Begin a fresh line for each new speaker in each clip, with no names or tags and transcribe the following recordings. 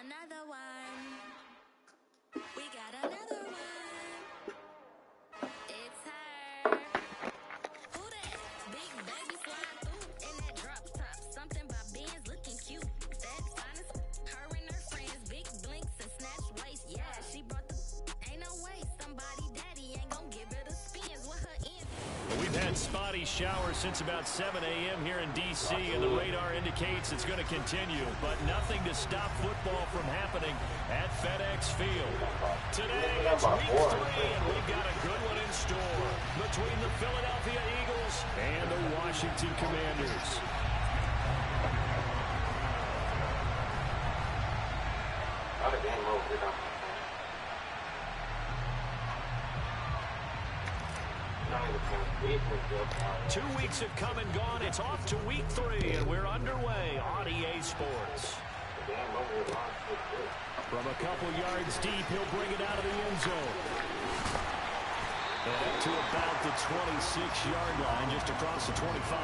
another one. We got another one. It's her. Who that? Big baby slide through in that drop top. Something by Benz looking cute. That's honest. Her and her friends, big blinks and snatch waist. Yeah, she brought the. Ain't no way somebody daddy ain't gonna give it a spins with her in.
Well, we've had spotty showers since about 7 a.m. here in D.C., and the radar indicates it's going to continue, but nothing to stop football from happening at FedEx Field. Today, it's week 3, and we've got a good one in store between the Philadelphia Eagles and the Washington Commanders. Two weeks have come and gone. It's off to week 3, and we're underway on EA Sports. From a couple yards deep, he'll bring it out of the end zone. And up to about the 26-yard line, just across the 25.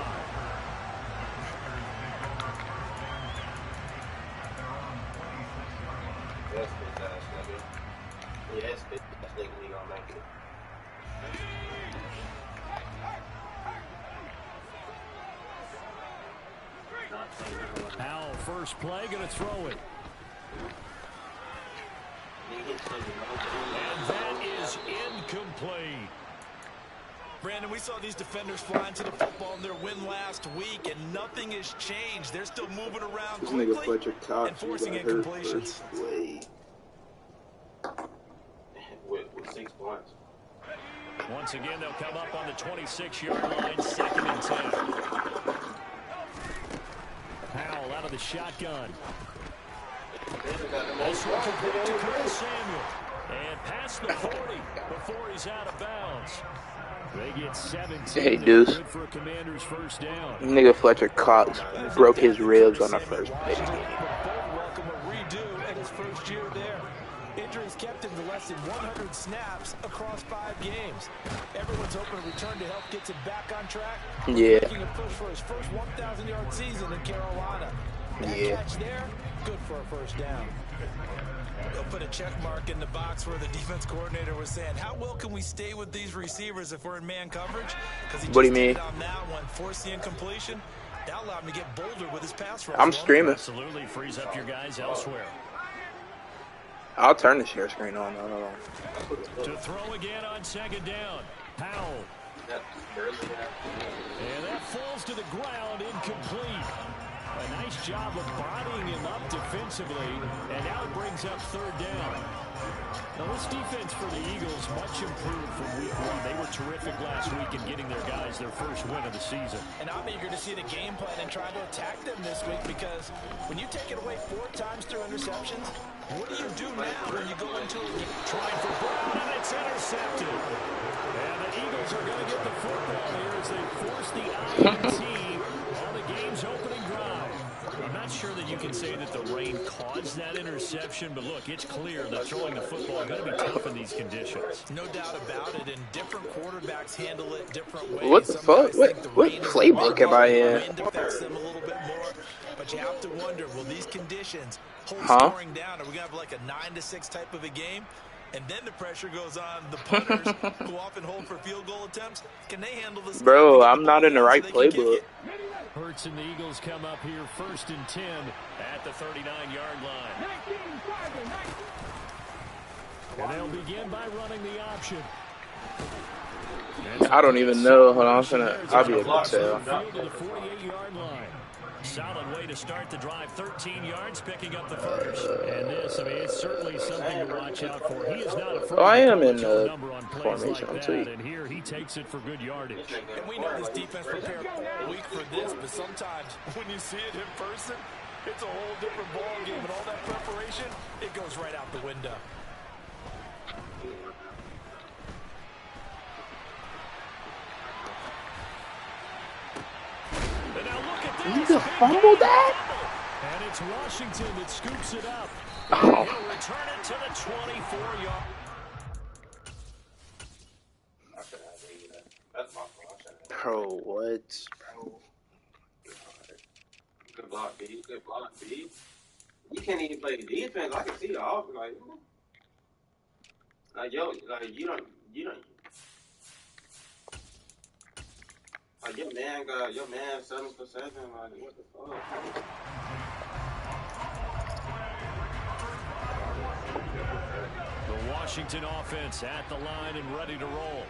Powell, first play, going to throw it. And that is incomplete.
Brandon, we saw these defenders fly into the football in their win last week, and nothing has changed. They're still moving around quickly and forcing incompletions.
With 6 points.
Once again, they'll come up on the 26-yard line, 2nd and 10. Powell out of the shotgun. This one complete to Curtis Samuel. And past the 40 before he's out of bounds. They get 17.
Hey, Deuce.
For a Commander's first down.
Nigga Fletcher Cox broke his ribs on the first play.
Welcome a redo in his first year there. Injuries kept him to less than 100 snaps across 5 games. Everyone's hoping to return to help get him back on track.
Yeah.
Making a push for his first 1,000-yard season in Carolina. That catch there, good for a first down. They'll put a check mark in the box where the defense coordinator was saying, how well can we stay with these receivers if we're in man coverage?
What do you mean?
On that one, force the incompletion. That allowed him to get bolder with his pass rush.
I'm streaming.
Absolutely frees up your guys elsewhere.
I'll turn the share screen on.
To throw again on 2nd down. Powell. And that falls to the ground, incomplete. A nice job of bodying him up defensively, and now it brings up 3rd down. Now this defense for the Eagles much improved from week 1. They were terrific last week in getting their guys their first win of the season.
And I'm eager to see the game plan and try to attack them this week, because when you take it away 4 times through interceptions, what do you do now when you go into a game?
Trying for Brown, and it's intercepted. And the Eagles are going to get the football here as they force the INT on the game's opening drive. I'm not sure that you can say that the rain caused that interception, but look, it's clear that throwing the football is going to be tough in these conditions.
No doubt about it, and different quarterbacks handle it different ways.
What the fuck? What playbook am I in?
Wind affects them a little bit more, but you have to wonder, will these conditions hold scoring down? Are we going to have like a 9-6 type of a game? And then the pressure goes on the punters who often hold for field goal attempts. Can they handle this?
Bro, I'm not in the right playbook.
Hurts and the Eagles come up here 1st and 10 at the 39-yard line. And they'll begin by running the option.
I don't even know. Hold on, I'll be able to tell.
To the 48-yard line. Solid way to start the drive. 13 yards, picking up the first. And this, I mean, it's certainly something to watch out for. He is not afraid.
Oh, I am in
number on
formation
like that, and here he takes it for good yardage.
And we know this defense prepared all week for this, but sometimes when you see it in person, it's a whole different ball game, and all that preparation, it goes right out the window.
You can fumble that?
And it's Washington that scoops it up.
Oh.
He'll return it to the 24-yard.
Bro, what?
Good block, B. Good block, B. You can't even play defense. I can see the offense. You don't. Like your man 7 for 7. Like what the fuck?
The Washington offense at the line and ready to roll.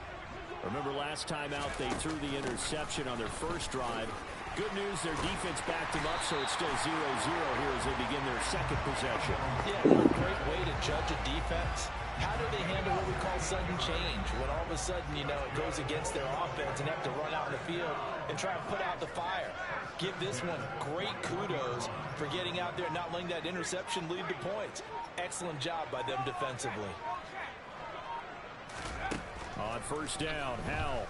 Remember last time out they threw the interception on their first drive. Good news, their defense backed them up, so it's still 0-0 here as they begin their second possession.
Yeah, one great way to judge a defense. How do they handle what we call sudden change? When all of a sudden, it goes against their offense and have to run out in the field and try and put out the fire. Give this one great kudos for getting out there and not letting that interception lead to points. Excellent job by them defensively.
On first down, Howell.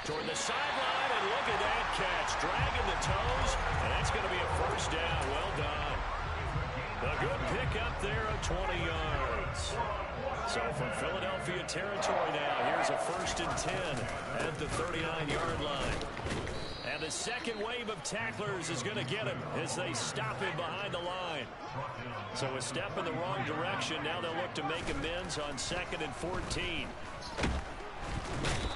Toward the sideline, and look at that catch. Dragging the toes, and that's going to be a first down. Well done. A good pickup there of 20 yards. So from Philadelphia territory now, here's a 1st and 10 at the 39-yard line. And the second wave of tacklers is going to get him as they stop him behind the line. So a step in the wrong direction. Now they'll look to make amends on 2nd and 14.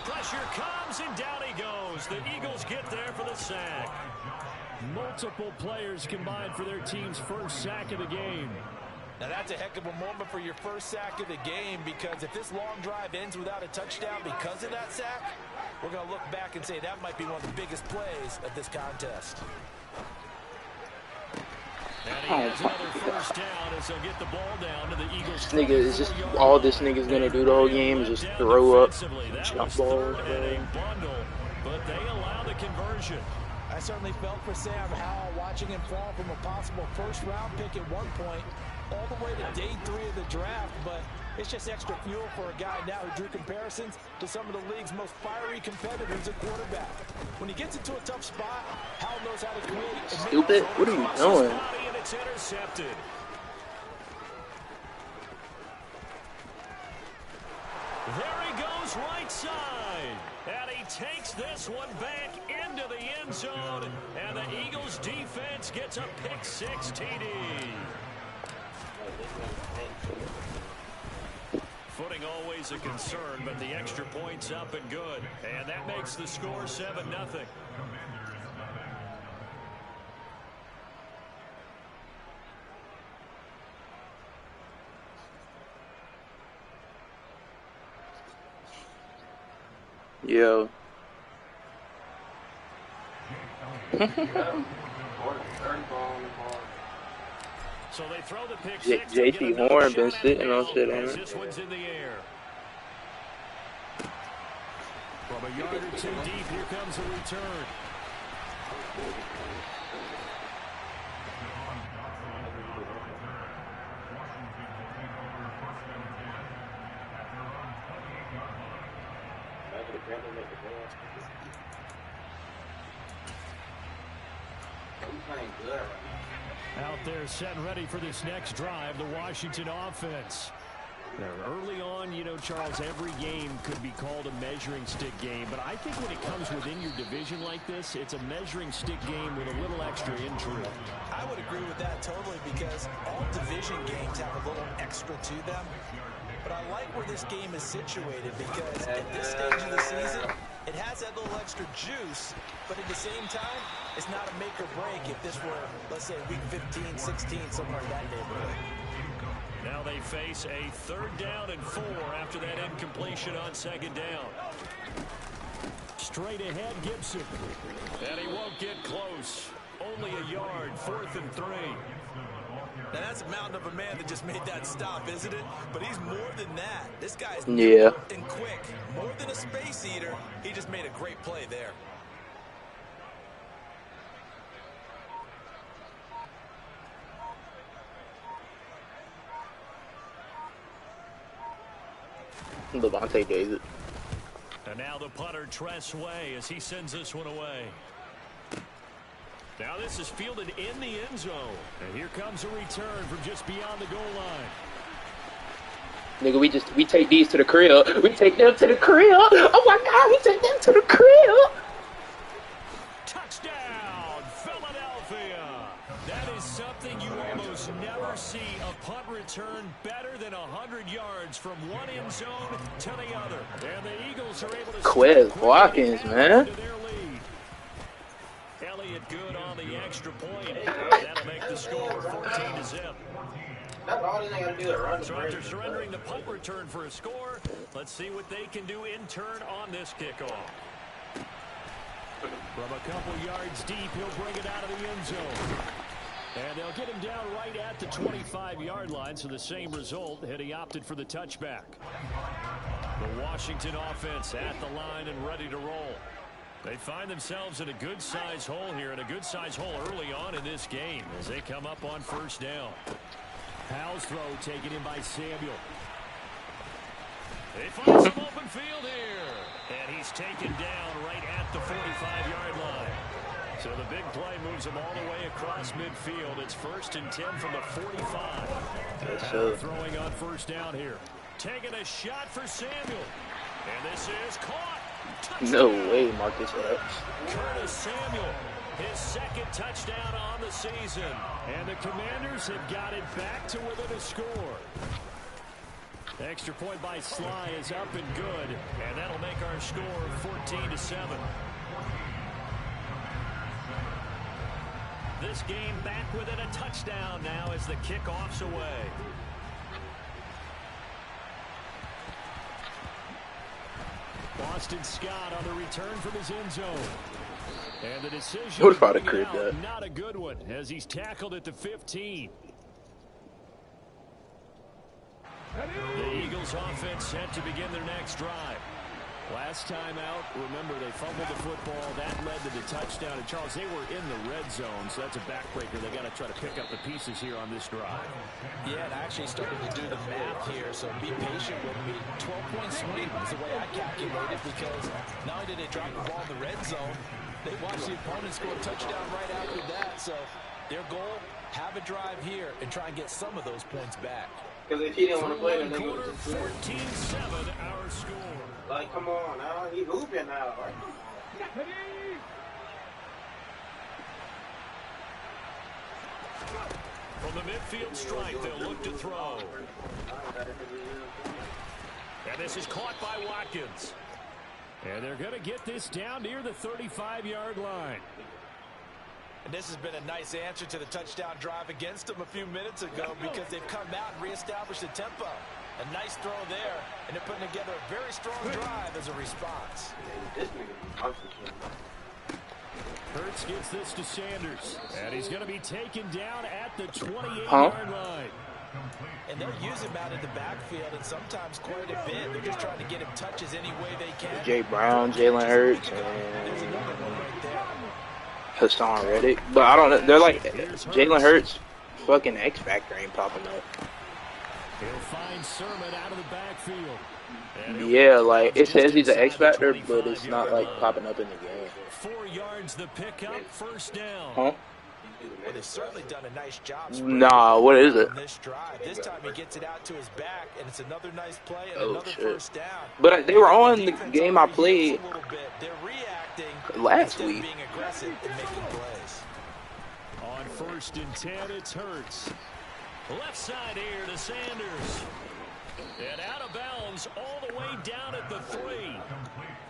Pressure comes, and down he goes. The Eagles get there for the sack. Multiple players combined for their team's first sack of the game.
Now that's a heck of a moment for your first sack of the game, because if this long drive ends without a touchdown because of that sack, we're going to look back and say that might be one of the biggest plays of this contest.
And he has another first down as they'll get the ball down to the Eagles.
Nigga is just all this nigga's gonna do the whole game is just throw up, jump balls,
but they allow the conversion.
I certainly felt for Sam Howell watching him fall from a possible first-round pick at one point all the way to day 3 of the draft, but it's just extra fuel for a guy now who drew comparisons to some of the league's most fiery competitors at quarterback. When he gets into a tough spot, Howell knows how to create.
Stupid, what are you doing?
And it's intercepted. There he goes right side. And he takes this one back into the end zone. And the Eagles defense gets a pick-6 TD. Footing always a concern, but the extra point's up and good. And that makes the score 7-0.
Yo.
So they throw the pick six.
JC Horn been sitting on shit on it.
This one's in the air. From a yard or 2 deep, here comes a return. Out there set and ready for this next drive, the Washington offense. Now, early on, Charles, every game could be called a measuring stick game, but I think when it comes within your division like this, it's a measuring stick game with a little extra intrigue.
I would agree with that totally, because all division games have a little extra to them. But I like where this game is situated, because at this stage of the season, it has that little extra juice, but at the same time, it's not a make or break if this were, let's say, week 15, 16, somewhere in that neighborhood.
Now they face a 3rd down and 4 after that incompletion on 2nd down. Straight ahead, Gibson. And he won't get close. Only a yard, 4th and 3.
Now that's a mountain of a man that just made that stop, isn't it? But he's more than that. This guy's
yeah,
and quick. More than a space eater. He just made a great play there.
Levante David.
And now the punter, Tress Way, as he sends this one away. Now this is fielded in the end zone. And here comes a return from just beyond the goal line.
Nigga, we take these to the crib. We take them to the crib. Oh my God, we take them to the crib.
Touchdown, Philadelphia. see a punt return better than 100 yards from one end zone to the other. And the Eagles are able to
Quez Watkins, man.
Elliott good on the extra point. That'll make the score 14-0.
That's all they gotta do is run.
So after surrendering the punt return for a score, let's see what they can do in turn on this kickoff. From a couple yards deep, he'll bring it out of the end zone. And they'll get him down right at the 25-yard line, so the same result, had he opted for the touchback. The Washington offense at the line and ready to roll. They find themselves in a good-sized hole here, and a good-sized hole early on in this game as they come up on first down. Powell's throw taken in by Samuel. They find some open field here. And he's taken down right at the 45-yard line. So the big play moves him all the way across midfield. It's 1st and 10 from the 45. Powell throwing on first down here. Taking a shot for Samuel. And this is caught. Touchdown.
No way, Marcus Epps.
Curtis Samuel. His second touchdown on the season. And the Commanders have got it back to within a score. The extra point by Sly is up and good. And that'll make our score 14-7. This game back within a touchdown now as the kickoff's away. Boston Scott on the return from his end zone. And the decision
What if I'd have cribbed that?
Not a good one as he's tackled at the 15. The Eagles offense set to begin their next drive. Last time out, remember, they fumbled the football. That led to the touchdown. And, Charles, they were in the red zone, so that's a backbreaker. They got to try to pick up the pieces here on this drive.
Yeah, and I actually started to do the math here, so be patient with me. 12-point swing is the way I calculated, because not only did they drop the ball in the red zone, they watched the opponent score a touchdown right after that. So their goal, have a drive here and try and get some of those points back.
Because if he didn't want to play, then they
Quarter,
would
14-7 our score.
like, come on now, he hooping now. Right?
From the midfield stripe, they'll look to throw. And this is caught by Watkins. And they're going to get this down near the 35-yard line.
And this has been a nice answer to the touchdown drive against them a few minutes ago, because they've come out and reestablished the tempo. A nice throw there, and they're putting together a very strong drive as a response.
Hurts gets this to Sanders, and he's going to be taken down at the 28-yard line.
And they'll use him out in the backfield, and sometimes quite a bit. They're just trying to get him touches any way they can.
Jay Brown, Jalen Hurts,
There's another one right there.
Hassan Reddick. But I don't know. They're like Jalen Hurts, fucking X Factor ain't popping up.
He'll find Sermon out of the backfield.
Yeah, like it says he's an X Factor, but it's not like popping up in the game.
4 yards the pickup, first down.
Huh?
Well, they've certainly done a nice job.
Nah, what is it?
This drive. This time he gets it out to his back, and it's another nice play and
Oh,
another
shit.
first down.
But they were on the game I played
A little bit. They're reacting
last
instead of
week.
being aggressive and making plays.
On 1st and 10, it's Hurts. Left side here to Sanders. And out of bounds all the way down at the 3.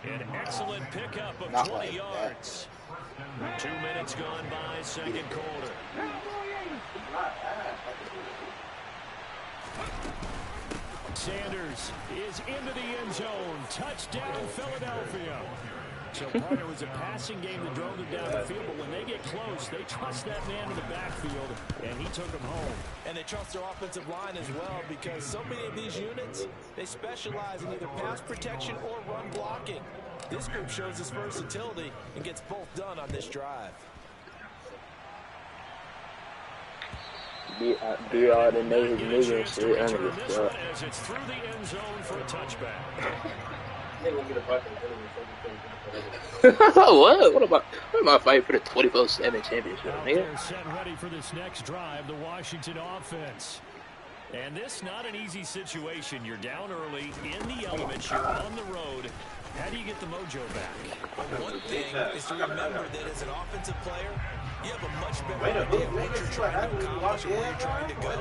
An excellent pickup of
Not
20
like
yards. 2 minutes gone by, second quarter. Sanders is into the end zone. Touchdown, Philadelphia. So part it was a passing game that drove them down the field, but when they get close, they trust that man in the backfield, and he took them home.
And they trust their offensive line as well, because so many of these units, they specialize in either pass protection or run blocking. This group shows its versatility and gets both done on this drive.
Be all the niggas shit under the stuff.
As it's through the end zone for a touchback.
What? What am I fighting for the 24/7 championship,
Out
nigga?
there set ready for this next drive, the Washington offense. And this not an easy situation. You're down early, in the elements, you're on the road. How do you get the mojo back?
Well, one thing is to remember that as an offensive player, you have a much better idea of what you're trying to accomplish and where you're trying to go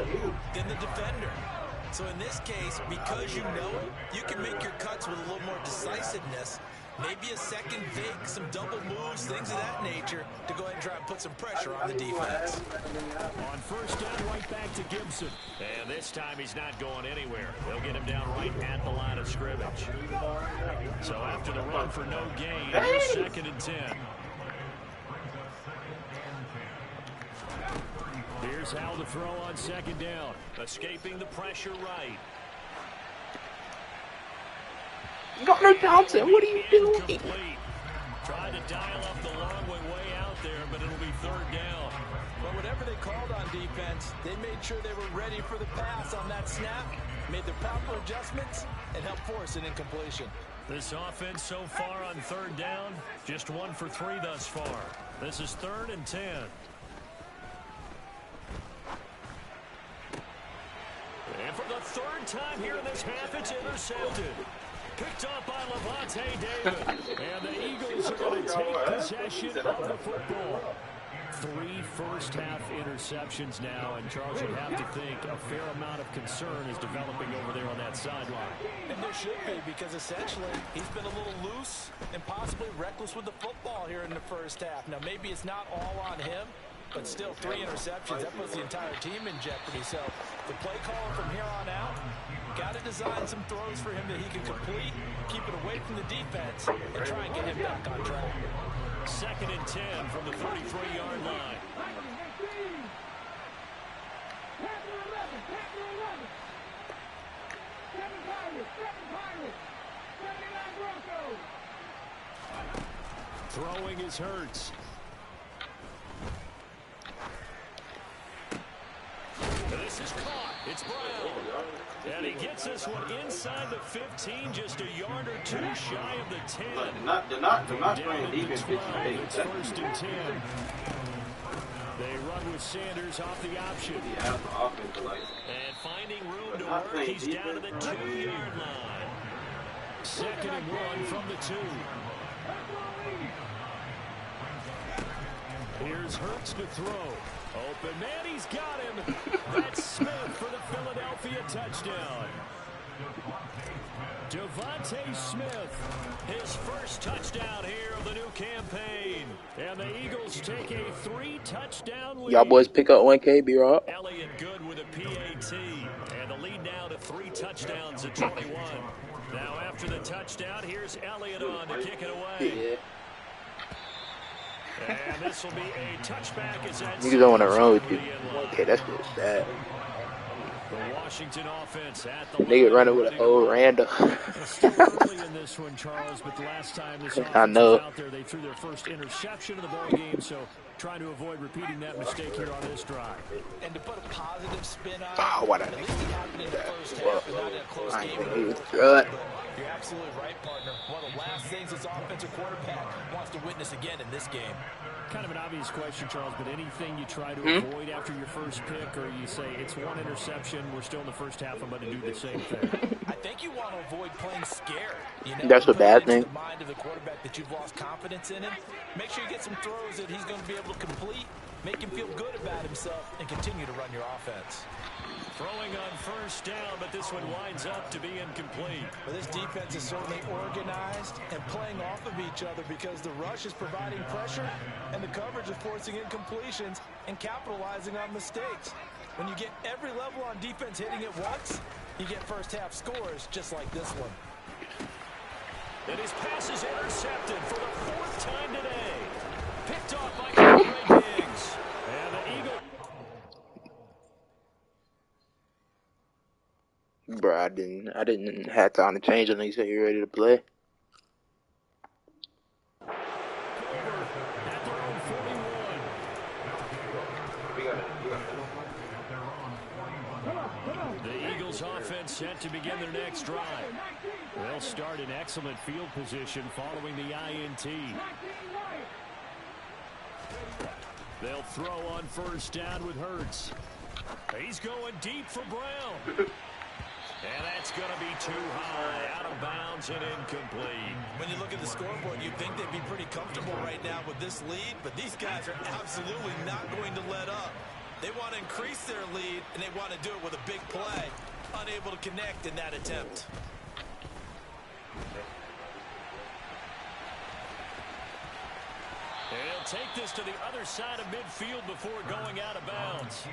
than the defender. So in this case, because you know it, you can make your cuts with a little more decisiveness. Maybe a second fake, some double moves, things of that nature to go ahead and try and put some pressure on the defense.
On first down, right back to Gibson. And this time he's not going anywhere. They'll get him down right at the line of scrimmage. So after the run for no gain, here's 2nd and 10. Here's how to throw on 2nd down. Escaping the pressure right.
Garner Johnson, what are you doing?
Incomplete. Tried to dial up the long way out there, but it'll be 3rd down.
But whatever they called on defense, they made sure they were ready for the pass on that snap, made the proper adjustments, and helped force an incompletion.
This offense so far on 3rd down, just 1 for 3 thus far. This is 3rd and 10. And for the 3rd time here in this half, it's intercepted. Picked up by Levante David. And the Eagles are going to take possession of the football. 3 first-half interceptions now, and Charles, you'd have to think a fair amount of concern is developing over there on that sideline.
And there should be, because essentially he's been a little loose and possibly reckless with the football here in the first half. Now, maybe it's not all on him, but still 3 interceptions. That puts the entire team in jeopardy. So the play caller from here on out, got to design some throws for him that he can complete, keep it away from the defense, and try and get him back on track.
2nd and 10 from the 33-yard line. Throwing is Hurts. This is caught. It's Brown. And he gets this one inside the 15, just a yard or 2 shy of the 10.
They're not playing defense.
It's 1st and 10. They run with Sanders off the option. And finding room to work, he's down to the 2-yard line. 2nd and 1 from the 2. Here's Hurts to throw. Open man, he's got him. That's Smith for the Philadelphia touchdown. Devontae Smith, his first touchdown here of the new campaign. And the Eagles take a 3-touchdown lead.
Y'all boys pick up 1K, B-Rob.
Elliott good with a PAT. And the lead now to 3 touchdowns at 21. Now after the touchdown, here's Elliott on to kick it away.
Yeah.
And this will be a touchback as that
Niggas don't want to run with you. Okay, that's just sad.
The Washington offense at the
Nigga running with an old Randall.
Still early in this one, Charles, but the last time this offense was out there, they threw their first interception of the ball game, so trying to avoid repeating that mistake here on this drive.
And to put a positive spin on it,
Oh, what
at least it happened in the first half and not in a close
I
game.
ain't even throw it.
You're absolutely right, partner. One of the last things this offensive quarterback wants to witness again in this game.
Kind of an obvious question, Charles, but anything you try to avoid after your first pick, or you say it's 1 interception, we're still in the first half, I'm going to do the same thing?
I think you want to avoid playing scared. You know,
That's a bad thing.
The mind of the quarterback that you've lost confidence in him. Make sure you get some throws that he's going to be able to complete, make him feel good about himself, and continue to run your offense.
Throwing on first down, but this one winds up to be incomplete.
Well, this defense is certainly organized and playing off of each other because the rush is providing pressure and the coverage is forcing incompletions and capitalizing on mistakes. When you get every level on defense hitting it once, you get first half scores just like this one.
And his pass is intercepted for the 4th time today. Picked off by Trey Diggs. And the Eagles.
Bro, I didn't have time to change until you said you're ready to play.
At their own 41. The Eagles offense set to begin their next drive. They'll start in excellent field position following the INT. They'll throw on first down with Hurts. He's going deep for Brown. And that's going to be too high, out of bounds and incomplete.
When you look at the scoreboard, you'd think they'd be pretty comfortable right now with this lead, but these guys are absolutely not going to let up. They want to increase their lead, and they want to do it with a big play. Unable to connect in that attempt.
And he'll take this to the other side of midfield before going out of bounds.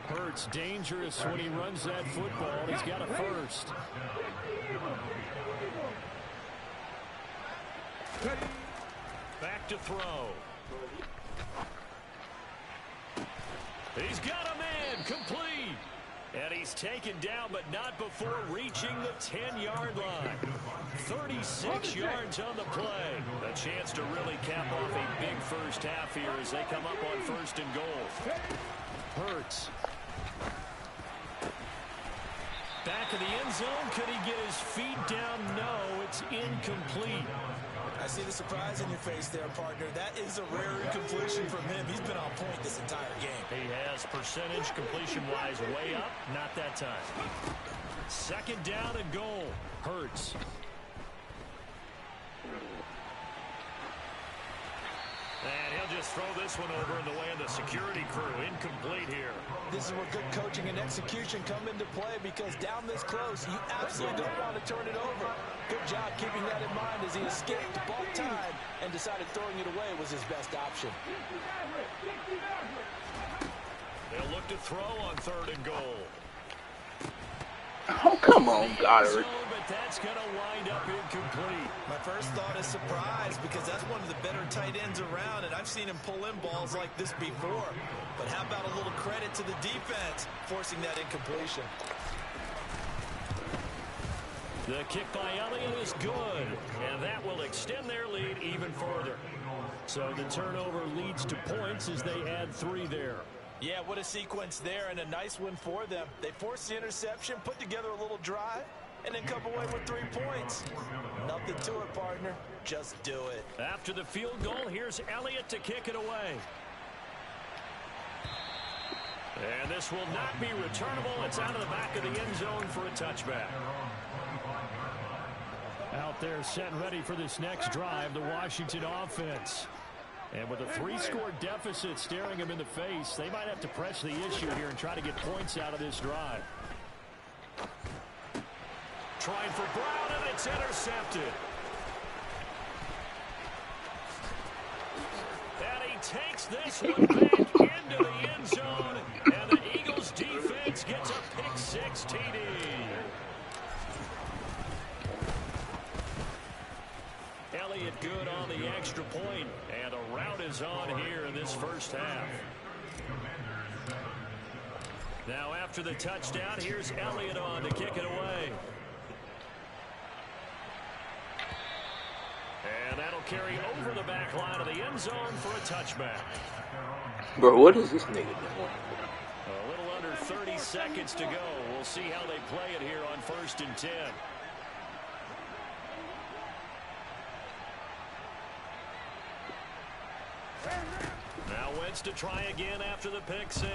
Hurts dangerous when he runs that football. He's got a first. Back to throw. He's got a man complete. And he's taken down, but not before reaching the 10-yard line. 36 yards on the play. A chance to really cap off a big first half here as they come up on 1st and goal. Hurts. Back of the end zone. Could he get his feet down? No, it's incomplete.
I see the surprise in your face there, partner. That is a rare incompletion from him. He's been on point this entire game.
He has percentage completion-wise way up. Not that time. 2nd down and goal. Hurts. And he'll just throw this one over in the way of the security crew. Incomplete here.
This is where good coaching and execution come into play, because down this close, you absolutely don't want to turn it over. Good job keeping that in mind as he escaped ball time and decided throwing it away was his best option.
They'll look to throw on 3rd and goal.
Oh, come on, Goddard.
But that's going to wind up incomplete.
My first thought is surprise, because that's one of the better tight ends around, and I've seen him pull in balls like this before. But how about a little credit to the defense forcing that incompletion?
The kick by Elliott is good, and that will extend their lead even further. So the turnover leads to points as they add 3 there.
Yeah, what a sequence there, and a nice win for them. They forced the interception, put together a little drive, and then come away with 3 points. Nothing to it, partner. Just do it.
After the field goal, here's Elliott to kick it away. And this will not be returnable. It's out of the back of the end zone for a touchback. Out there set and ready for this next drive, the Washington offense. And with a 3-score deficit staring them in the face, they might have to press the issue here and try to get points out of this drive. Trying for Brown, and it's intercepted. And he takes this one back into the end zone, and the Eagles defense gets a pick-6 TD. Elliott good on the extra point, and a rout is on here in this first half. Now after the touchdown, here's Elliott on to kick it away. And that'll carry over the back line of the end zone for a touchback.
Bro, what is this nigga doing?
A little under 30 seconds to go. We'll see how they play it here on 1st and 10. Now Wentz to try again after the pick-6.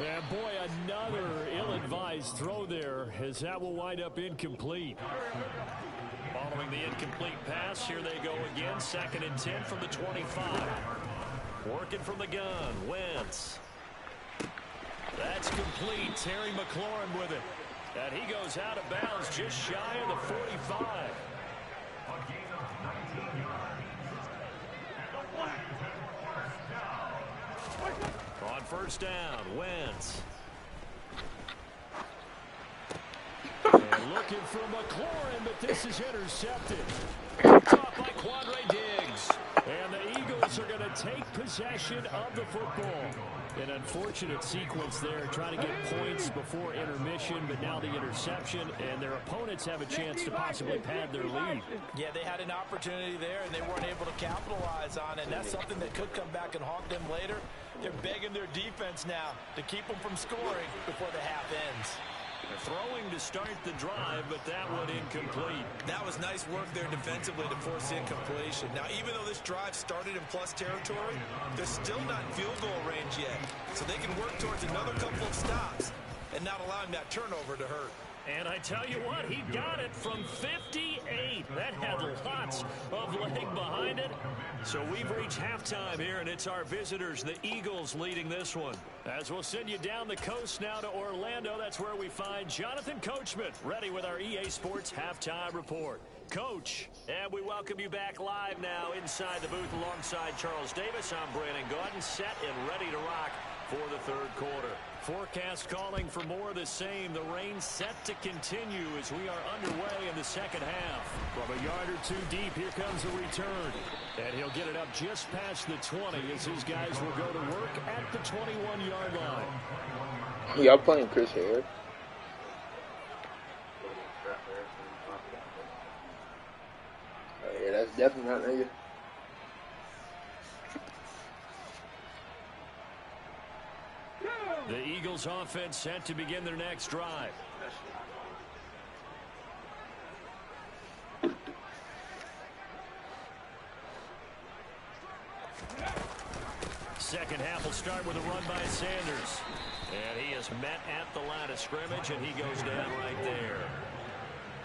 And boy, another ill-advised throw there, as that will wind up incomplete. Following the incomplete pass, here they go again. 2nd and 10 from the 25. Working from the gun, Wentz. That's complete. Terry McLaurin with it. And he goes out of bounds just shy of the 45. On 1st down, Wentz. And looking for McLaurin, but this is intercepted. Caught by Quandre Diggs. And the Eagles are going to take possession of the football. An unfortunate sequence there, trying to get points before intermission, but now the interception, and their opponents have a chance to possibly pad their lead.
Yeah, they had an opportunity there, and they weren't able to capitalize on it, and that's something that could come back and haunt them later. They're begging their defense now to keep them from scoring before the half ends.
Throwing to start the drive, but that one incomplete.
That was nice work there defensively to force incompletion. Now, even though this drive started in plus territory, they're still not in field goal range yet. So they can work towards another couple of stops and not allowing that turnover to hurt.
And I tell you what, he got it from 58. That had lots of leg behind it. So we've reached halftime here, and it's our visitors, the Eagles, leading this one. As we'll send you down the coast now to Orlando, that's where we find Jonathan Coachman, ready with our EA Sports Halftime Report. Coach, and we welcome you back live now inside the booth alongside Charles Davis. I'm Brandon Gaudin, set and ready to rock for the third quarter. Forecast calling for more of the same. The rain set to continue as we are underway in the second half. From a yard or two deep, here comes a return. And he'll get it up just past the 20 as his guys will go to work at the 21-yard line.
Y'all playing Chris Hare? Oh, yeah, that's definitely not nigga.
The Eagles offense set to begin their next drive. Second half will start with a run by Sanders. And he is met at the line of scrimmage, and he goes down right there.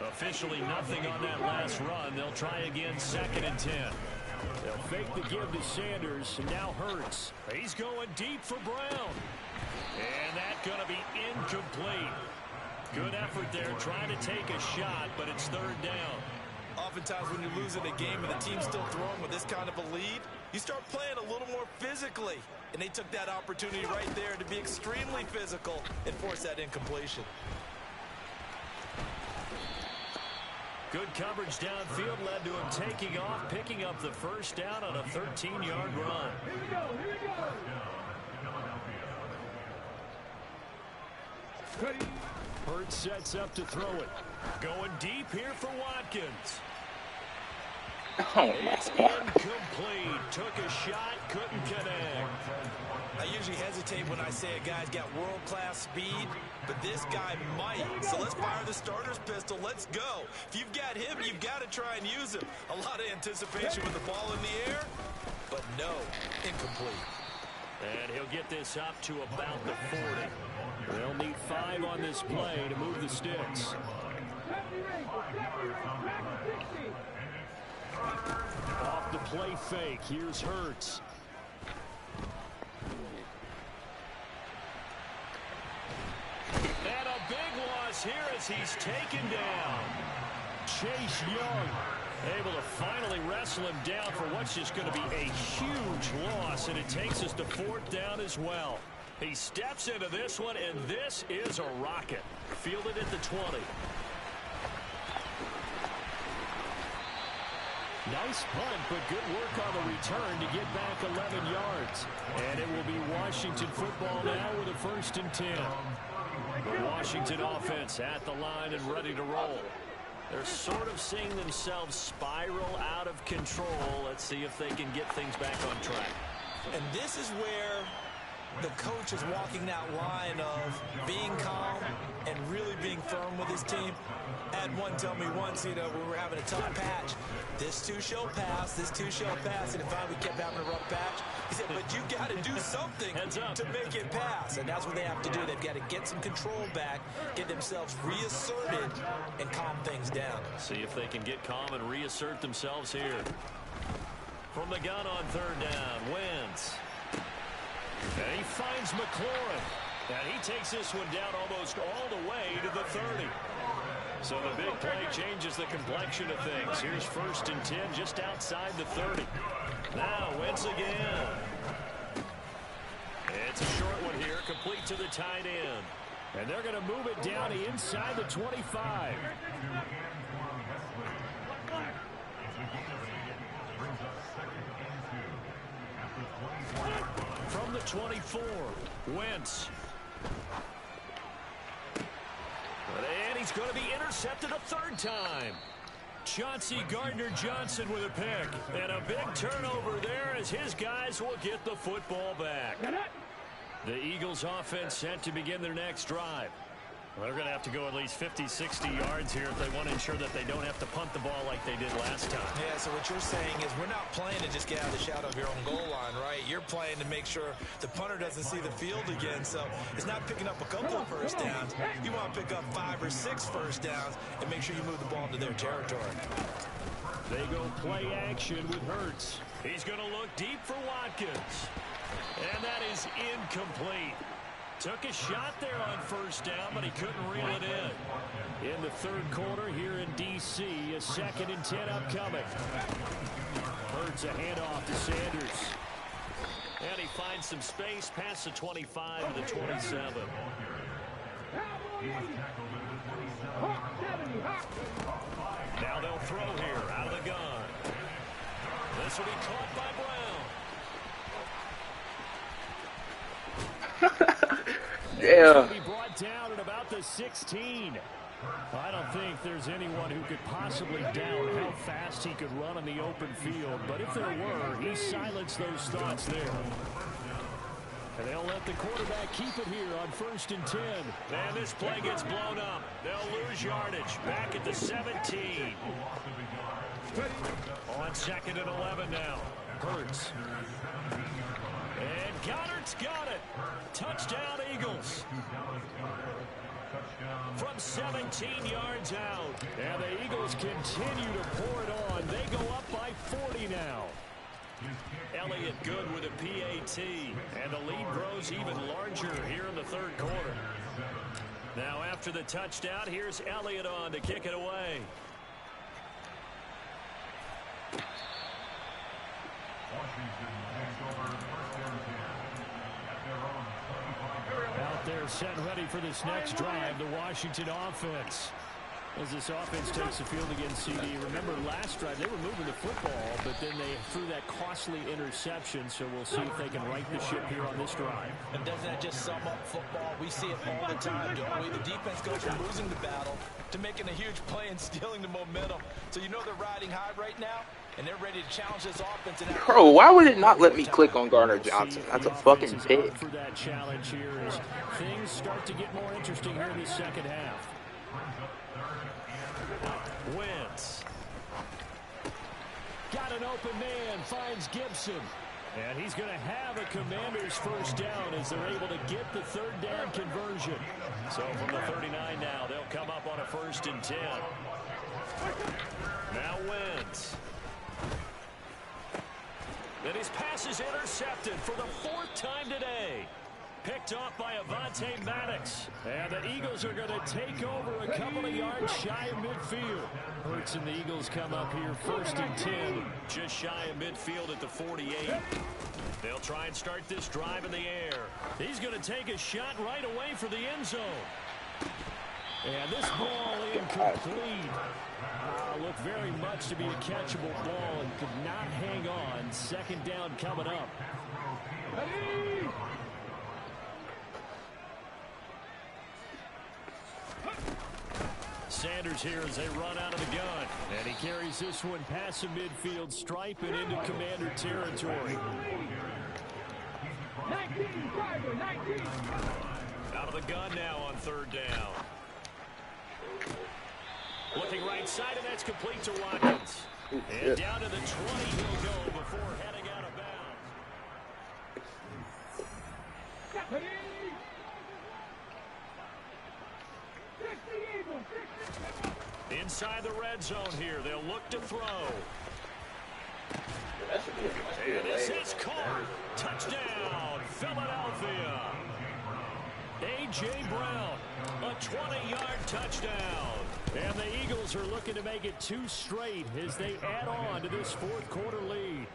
Officially nothing on that last run. They'll try again, 2nd and 10. They'll fake the give to Sanders, and now Hurts. He's going deep for Brown. And that's going to be incomplete. Good effort there, trying to take a shot, but it's 3rd down.
Oftentimes when you're losing a game and the team's still throwing with this kind of a lead, you start playing a little more physically. And they took that opportunity right there to be extremely physical and force that incompletion.
Good coverage downfield led to him taking off, picking up the first down on a 13-yard run. Hurts sets up to throw it. Going deep here for Watkins.
Oh,
It's
my God.
incomplete. Took a shot, couldn't connect.
I usually hesitate when I say a guy's got world-class speed, but this guy might. So let's fire the starter's pistol. Let's go. If you've got him, you've got to try and use him. A lot of anticipation with the ball in the air, but no, incomplete.
And he'll get this up to about the 40. They'll need 5 on this play to move the sticks. Off the play fake. Here's Hurts. And a big loss here as he's taken down. Chase Young able to finally wrestle him down for what's just going to be a huge loss, and it takes us to 4th down as well. He steps into this one, and this is a rocket. Fielded at the 20. Nice punt, but good work on the return to get back 11 yards. And it will be Washington football now with a 1st and 10. The Washington offense at the line and ready to roll. They're sort of seeing themselves spiral out of control. Let's see if they can get things back on track.
And this is where the coach is walking that line of being calm and really being firm with his team. I had one tell me once, you know, we were having a tough patch. This too shall pass, this too shall pass. And finally we kept having a rough patch. He said, but you got to do something to make it pass. And that's what they have to do. They've got to get some control back, get themselves reasserted, and calm things down.
See if they can get calm and reassert themselves here. From the gun on 3rd down, Wentz. And he finds McLaurin. And he takes this one down almost all the way to the 30. So the big play changes the complexion of things. Here's 1st and 10 just outside the 30. Now Wentz again. It's a short one here, complete to the tight end. And they're going to move it down to inside the 25. From the 24, Wentz. And he's going to be intercepted a 3rd time. Chauncey Gardner-Johnson with a pick. And a big turnover there as his guys will get the football back. The Eagles offense set to begin their next drive. Well, they're going to have to go at least 50, 60 yards here if they want to ensure that they don't have to punt the ball like they did last time.
Yeah, so what you're saying is we're not playing to just get out of the shadow of your own goal line, right? You're playing to make sure the punter doesn't see the field again. So it's not picking up a couple of first downs. You want to pick up 5 or 6 first downs and make sure you move the ball into their territory.
They go play action with Hurts. He's going to look deep for Watkins. And that is incomplete. Took a shot there on first down, but he couldn't reel it in the third quarter here in D.C., a 2nd and 10 upcoming. Hurts a handoff to Sanders. And he finds some space past the 25 to the 27. Now they'll throw here out of the gun. This will be caught by Brown.
Yeah.
Be brought down at about the 16. I don't think there's anyone who could possibly doubt how fast he could run on the open field, but if there were, he silenced those thoughts there. And they'll let the quarterback keep it here on 1st and 10. And this play gets blown up. They'll lose yardage back at the 17. On 2nd and 11 now. Hurts. And Goddard's got it. Touchdown, Eagles. From 17 yards out. And the Eagles continue to pour it on. They go up by 40 now. Elliott good with a PAT. And the lead grows even larger here in the third quarter. Now after the touchdown, here's Elliott on to kick it away. Out there set ready for this next drive, the Washington offense. As this offense takes the field against CD. Remember last drive, they were moving the football, but then they threw that costly interception, so we'll see if they can right the ship here on this drive.
And doesn't that just sum up football? We see it all the time, don't we? The defense goes from losing the battle to making a huge play and stealing the momentum. So you know they're riding high right now, and they're ready to challenge this offense.
Bro, why would it not let me click on Garner Johnson? That's a fucking pick.
For that challenge here as things start to get more interesting here in the second half. Wentz. Got an open man, finds Gibson. And he's going to have a Commander's first down as they're able to get the third down conversion. So from the 39 now, they'll come up on a 1st and 10. Now Wentz. And his pass is intercepted for the 4th time today. Picked off by Avonte Maddox. And the Eagles are going to take over a couple of yards shy of midfield. Hurts and the Eagles come up here 1st and 10. Just shy of midfield at the 48. They'll try and start this drive in the air. He's going to take a shot right away for the end zone. And this ball incomplete. Looked very much to be a catchable ball and could not hang on. 2nd down coming up. Sanders here as they run out of the gun. And he carries this one past the midfield stripe and into Commander territory. 19. Out of the gun now on 3rd down. Looking right side, and that's complete to Watkins. And down to the 20 he'll go before heading out of bounds. Inside the red zone here, they'll look to throw. And this is caught. Touchdown, Philadelphia. A.J. Brown, a 20-yard touchdown. And the Eagles are looking to make it 2 straight as they add on to this 4th quarter lead.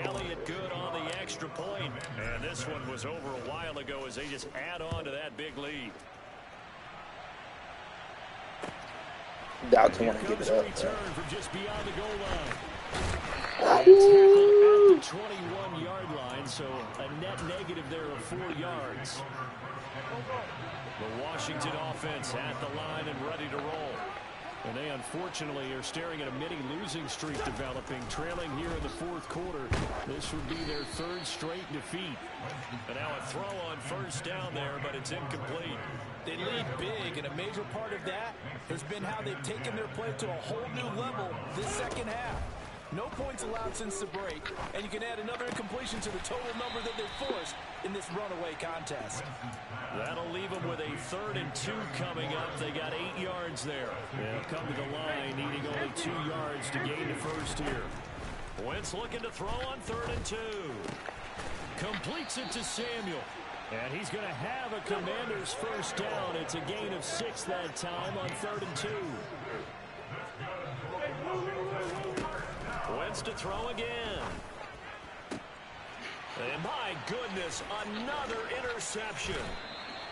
Elliott good on the extra point. And this one was over a while ago as they just add on to that big lead.
Doubts want to give it up.
Return from just beyond the goal line. And tackled at the 21-yard line, so a net negative there of 4 yards. The Washington offense at the line and ready to roll. And they unfortunately are staring at a mini losing streak developing, trailing here in the fourth quarter. This would be their third straight defeat. And now a throw on first down there, but it's incomplete.
They lead big, and a major part of that has been how they've taken their play to a whole new level this second half. No points allowed since the break, and you can add another incompletion to the total number that they've forced in this runaway contest.
That'll leave them with a 3rd and 2 coming up. They got 8 yards there. They'll come to the line, needing only 2 yards to gain the first here. Wentz looking to throw on 3rd and 2. Completes it to Samuel. And he's going to have a Commander's first down. It's a gain of 6 that time on 3rd and 2. Wentz to throw again. And my goodness, another interception.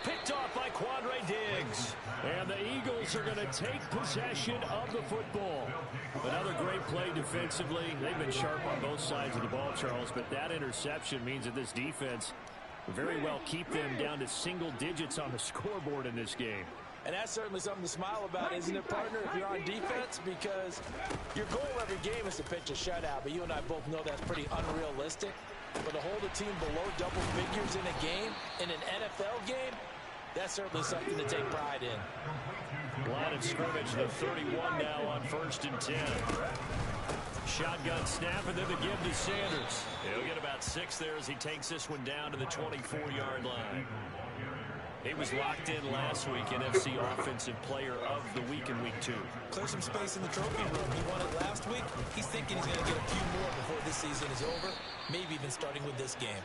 Picked off by Quandre Diggs. And the Eagles are going to take possession of the football. Another great play defensively. They've been sharp on both sides of the ball, Charles, but that interception means that this defense very well keep them down to single digits on the scoreboard in this game.
And that's certainly something to smile about, isn't it, partner, if you're on defense? Because your goal every game is to pitch a shutout, but you and I both know that's pretty unrealistic. But to hold a team below double figures in a game, in an NFL game, that's certainly something to take pride in.
Line of scrimmage, the 31 now on 1st and 10. Shotgun snap, and then the give to Sanders. He'll get about 6 there as he takes this one down to the 24-yard line. He was locked in last week, NFC Offensive Player of the Week in Week 2.
Clear some space in the trophy room. He won it last week. He's thinking he's going to get a few more before this season is over, maybe even starting with this game.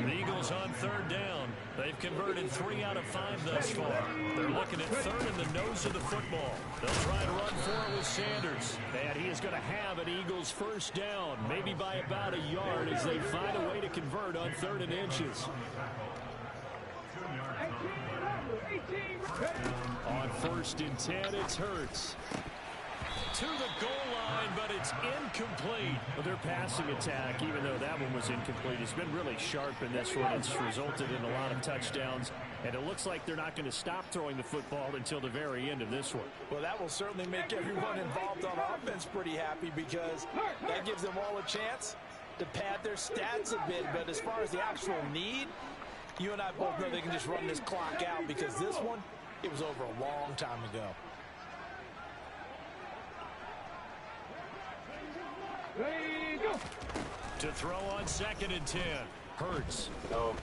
The Eagles on 3rd down. They've converted 3 out of 5 thus far. They're looking at 3rd in the nose of the football. They'll try and run for it with Sanders. And he is going to have an Eagles first down, maybe by about a yard as they find a way to convert on 3rd and inches. On 1st and 10, it's Hurts. To the goal line, but it's incomplete. Well, their passing attack, even though that one was incomplete, has been really sharp in this one. It's resulted in a lot of touchdowns, and it looks like they're not going to stop throwing the football until the very end of this one.
Well, that will certainly make everyone involved on offense pretty happy because that gives them all a chance to pad their stats a bit. But as far as the actual need, you and I both know they can just run this clock out because this one, it was over a long time ago.
To throw on 2nd and 10. Hurts.
No.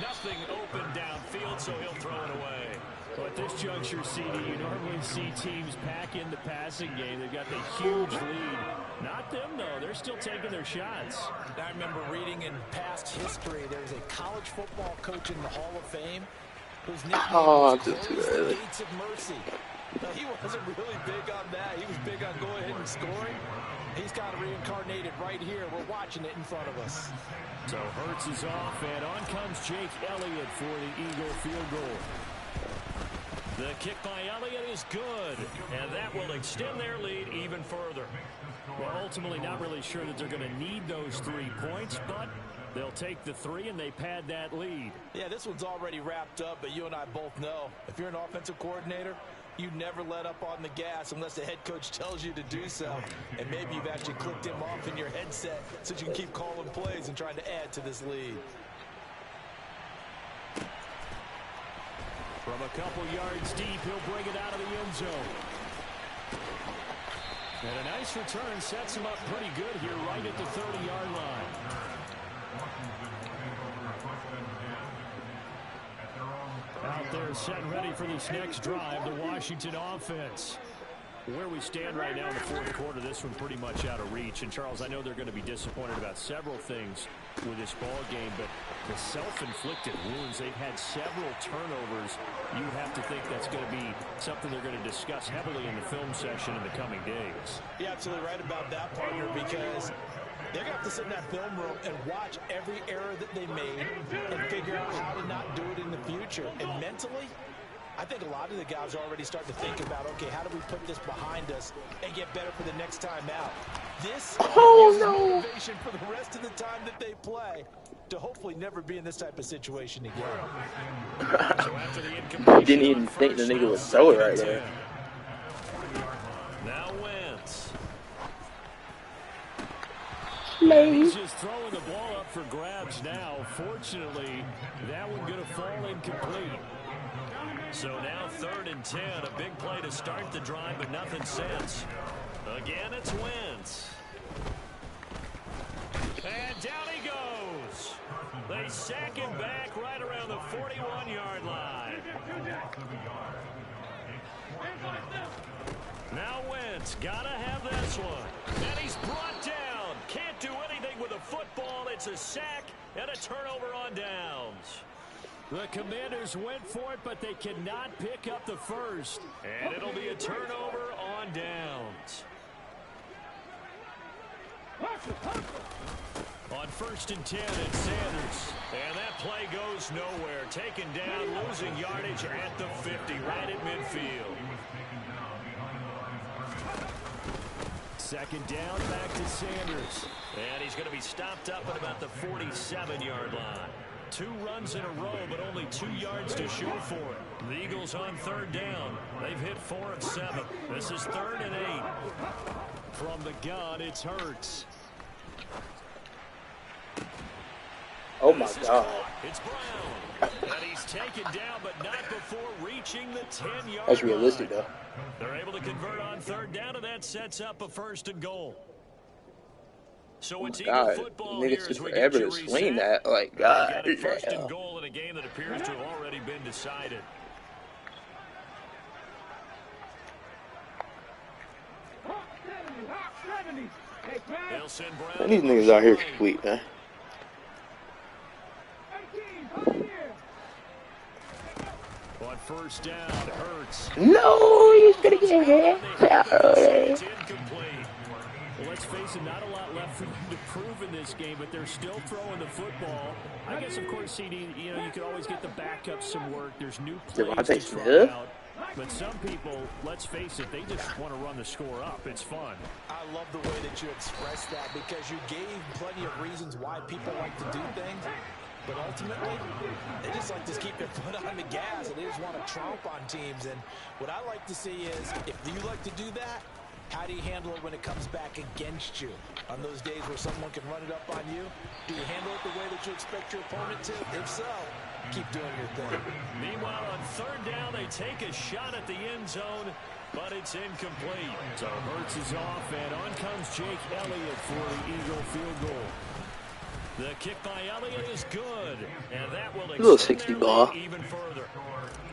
Nothing open downfield, so he'll throw it away. Well, at this juncture, CD, you normally see teams pack in the passing game. They've got the huge lead. Not them, though. They're still taking their shots.
I remember reading in past history, there was a college football coach in the Hall of Fame whose nickname was the Gates of Mercy. Now, he wasn't really big on that. He was big on go ahead and scoring. He's got to reincarnate it right here. We're watching it in front of us.
So Hurts is off, and on comes Jake Elliott for the Eagle field goal. The kick by Elliott is good, and that will extend their lead even further. Well, ultimately not really sure that they're going to need those 3 points, but they'll take the 3 and they pad that lead.
Yeah, this one's already wrapped up, but you and I both know if you're an offensive coordinator, you never let up on the gas unless the head coach tells you to do so. And maybe you've actually clicked him off in your headset so you can keep calling plays and trying to add to this lead.
From a couple yards deep, he'll bring it out of the end zone. And a nice return sets him up pretty good here right at the 30-yard line. Out there set and ready for this next drive, the Washington offense. Where we stand right now in the fourth quarter, this one pretty much out of reach. And, Charles, I know they're going to be disappointed about several things with this ball game, but the self-inflicted wounds, they've had several turnovers. You have to think that's going to be something they're going to discuss heavily in the film session in the coming days.
You're absolutely right about that, partner, because they're going to have to sit in that film room and watch every error that they made and figure out how to not do it in the future. And mentally, I think a lot of the guys are already starting to think about, okay, how do we put this behind us and get better for the next time out? This uses motivation for the rest of the time that they play to hopefully never be in this type of situation again.
So after the incompletion,
Didn't even think the nigga would throw it right there.
Now Wentz. And he's just throwing the ball up for grabs now. Fortunately, that one going to fall incomplete. So now 3rd and 10, a big play to start the drive, but nothing since. Again, it's Wentz. And down he goes. They sack him back right around the 41-yard line. Now Wentz, gotta have this one. And he's brought down. Can't do anything with a football. It's a sack and a turnover on downs. The Commanders went for it, but they cannot pick up the first. And it'll be a turnover on downs. On 1st and 10, it's Sanders. And that play goes nowhere. Taken down, losing yardage at the 50, right at midfield. 2nd down, back to Sanders. And he's going to be stopped up at about the 47-yard line. 2 runs in a row, but only 2 yards to show for it. The Eagles on 3rd down. They've hit 4 of 7. This is 3rd and 8. From the gun, it's Hurts.
Oh my God.
It's Brown. And he's taken down, but not before reaching the 10-yard line.
That's realistic, though.
They're able to convert on 3rd down, and that sets up a 1st and goal. So it's Eagle football here as we get you reset.
Swing that, like, God.
1st and goal in a game that appears to have already been decided.
Man, these niggas out here sweet, man.
On 1st down, Hurts.
No, he's gonna get hit.
It's incomplete. Well, let's face it, not a lot left for them to prove in this game, but they're still throwing the football. I guess, of course, CD, you know, you could always get the backup some work. There's new plays to try out. But some people, let's face it, they just want to run the score up. It's fun.
I love the way that you expressed that because you gave plenty of reasons why people like to do things. But ultimately, they just like to keep their foot on the gas, and they just want to tromp on teams. And what I like to see is, if you like to do that, how do you handle it when it comes back against you? On those days where someone can run it up on you, do you handle it the way that you expect your opponent to? If so, keep doing your thing.
Meanwhile, on 3rd down, they take a shot at the end zone, but it's incomplete. So Hurts is off, and on comes Jake Elliott for the Eagle field goal. The kick by Elliott is good, and that will extend their lead even further.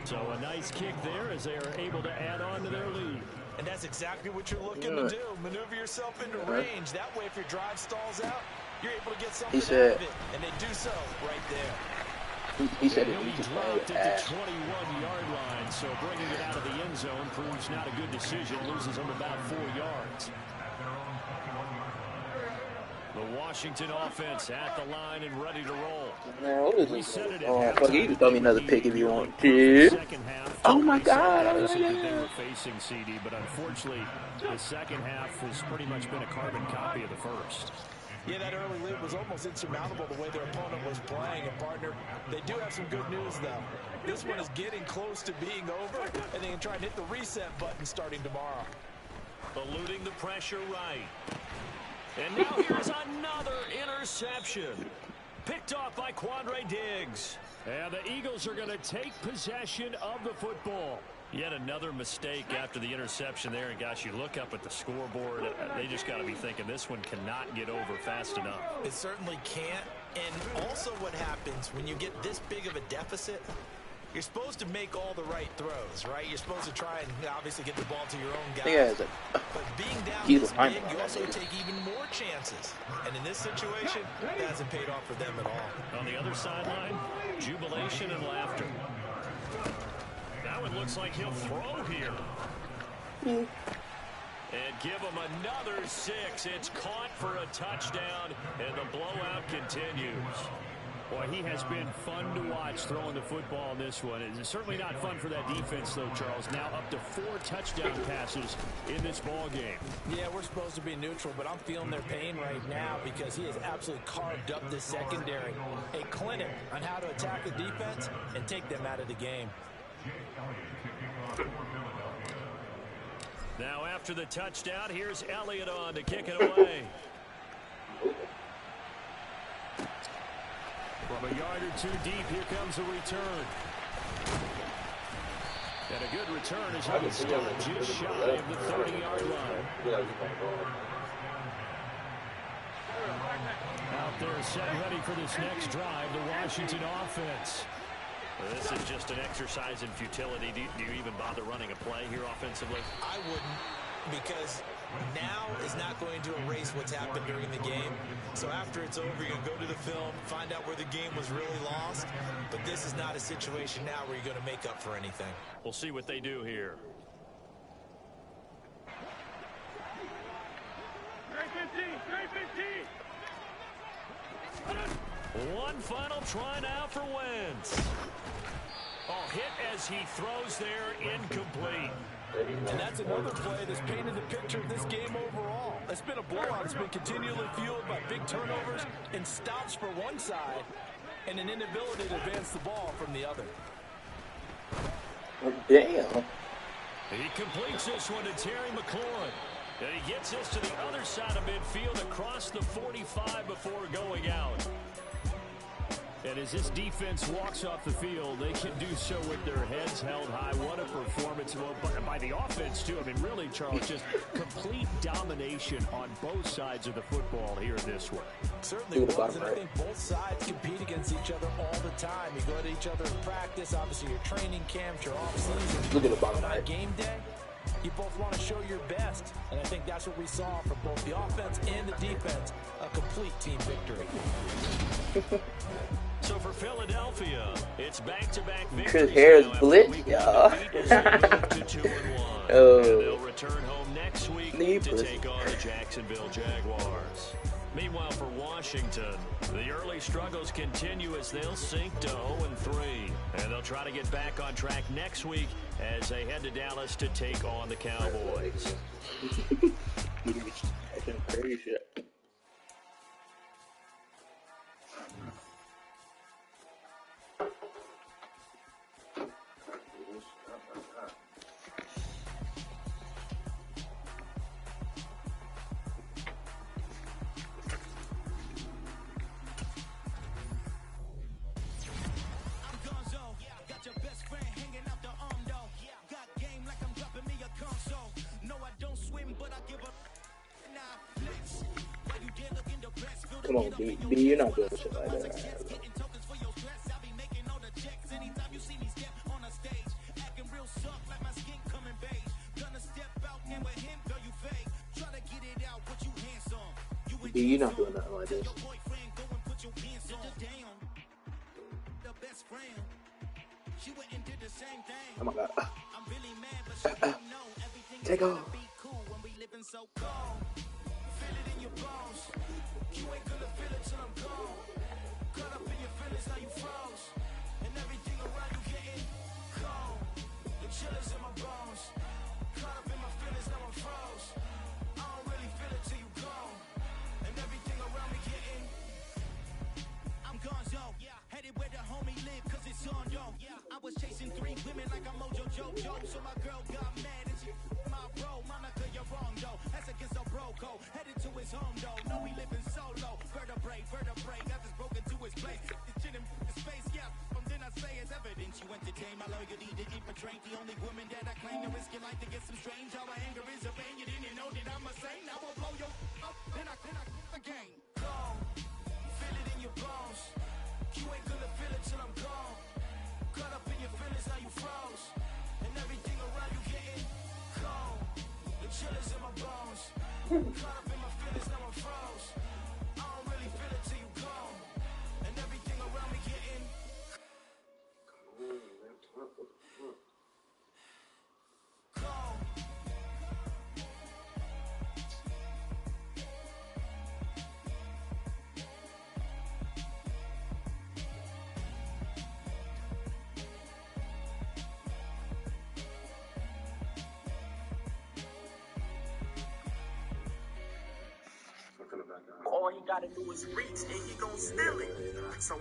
So a nice kick there as they are able to add on to their lead.
And that's exactly what you're looking to do. Maneuver yourself into range. That way, if your drive stalls out, you're able to get something out of it. And they do so right there.
He said it.
He dropped at the 21-yard line, so bringing it out of the end zone proves not a good decision. Loses him about 4 yards. The Washington offense at the line and ready to roll.
Man, what is this? Oh, fuck, you can throw me another pick if you want to. Oh my God.
They were facing CD, but unfortunately, the second half has pretty much been a carbon copy of the first.
Yeah, that early lead was almost insurmountable the way their opponent was playing. And, partner, they do have some good news, though. This one is getting close to being over, and they can try and hit the reset button starting tomorrow.
Eluding the pressure right. And now here's another interception. Picked off by Quandre Diggs. And the Eagles are going to take possession of the football. Yet another mistake after the interception there. And, gosh, you look up at the scoreboard. They just got to be thinking this one cannot get over fast enough.
It certainly can't. And also what happens when you get this big of a deficit, you're supposed to make all the right throws, right? You're supposed to try and obviously get the ball to your own guys. But being down this big, you also take even more chances. And in this situation, it hasn't paid off for them at all.
On the other sideline, jubilation and laughter. Now it looks like he'll throw here. And give him another 6. It's caught for a touchdown, and the blowout continues. Boy, he has been fun to watch throwing the football in this one. It's certainly not fun for that defense, though, Charles. Now up to 4 touchdown passes in this ball game.
Yeah, we're supposed to be neutral, but I'm feeling their pain right now because he has absolutely carved up the secondary. A clinic on how to attack the defense and take them out of the game.
Now after the touchdown, here's Elliott on to kick it away. From a yard or 2 deep, here comes a return. And a good return is on stop just shy of the 30-yard line. Out there set ready for this next drive, the Washington offense. Well, this is just an exercise in futility. Do you even bother running a play here offensively?
I wouldn't, because now is not going to erase what's happened during the game. So after it's over, you're going to go to the film, find out where the game was really lost. But this is not a situation now where you're going to make up for anything.
We'll see what they do here. One final try now for Wentz. Oh, hit as he throws there, incomplete.
And that's another play that's painted the picture of this game overall. It's been a blowout. It's been continually fueled by big turnovers and stops for one side and an inability to advance the ball from the other.
Damn.
He completes this one to Terry McLaurin. And he gets this to the other side of midfield across the 45 before going out. And as this defense walks off the field, they can do so with their heads held high. What a performance by the offense, too. I mean, really, Charles, just complete domination on both sides of the football here in this one.
Certainly was, and I think both sides compete against each other all the time. You go to each other in practice, obviously your training camps, your off-season.
Look at the bottom
right. Game day, you both want to show your best, and I think that's what we saw from both the offense and the defense, a complete team victory.
So for Philadelphia, it's back-to-back victories.
Chris Harris blitz, y'all.
Oh. And they'll return home next week to take on the Jacksonville Jaguars. Meanwhile, for Washington, the early struggles continue as they'll sink to 0-3. And they'll try to get back on track next week as they head to Dallas to take on the Cowboys.
That's crazy shit. Come on, B, you're not doing shit like that. B, you're not doing nothing like this. Oh my God. Take off.
You ain't gonna feel it till I'm gone. Caught up in your feelings, now you froze. And everything around you getting cold. The chillers in my bones. Caught up in my feelings, now I'm froze. I don't really feel it till you gone. And everything around me getting. I'm gone, yo. Headed where the homie live, cause it's on, yo. I was chasing 3 women like I'm Mojo Jojo. So my girl got mad and she my bro. Monica, you're wrong, though. That's against a bro code. Headed to his home, though. No, we living solo. Vertebrae, got this broken to his place. It's chin in space, yeah. From then I say it's evidence. You entertain my loyalty to infiltrate. The only woman that I claim to risk your life to get some strange. All my anger is a pain. You didn't know that I'm a saint. I will blow your up. Then I again. Gone. Feel it in your bones. You ain't gonna feel it till I'm gone. Caught up in your feelings, now you froze. And everything around you getting cold. The chillers in my bones. Caught up in my feelings, now I'm froze. I don't really feel it till you gone. And everything around me getting cold.
gotta do is reach, and he gonna steal it. So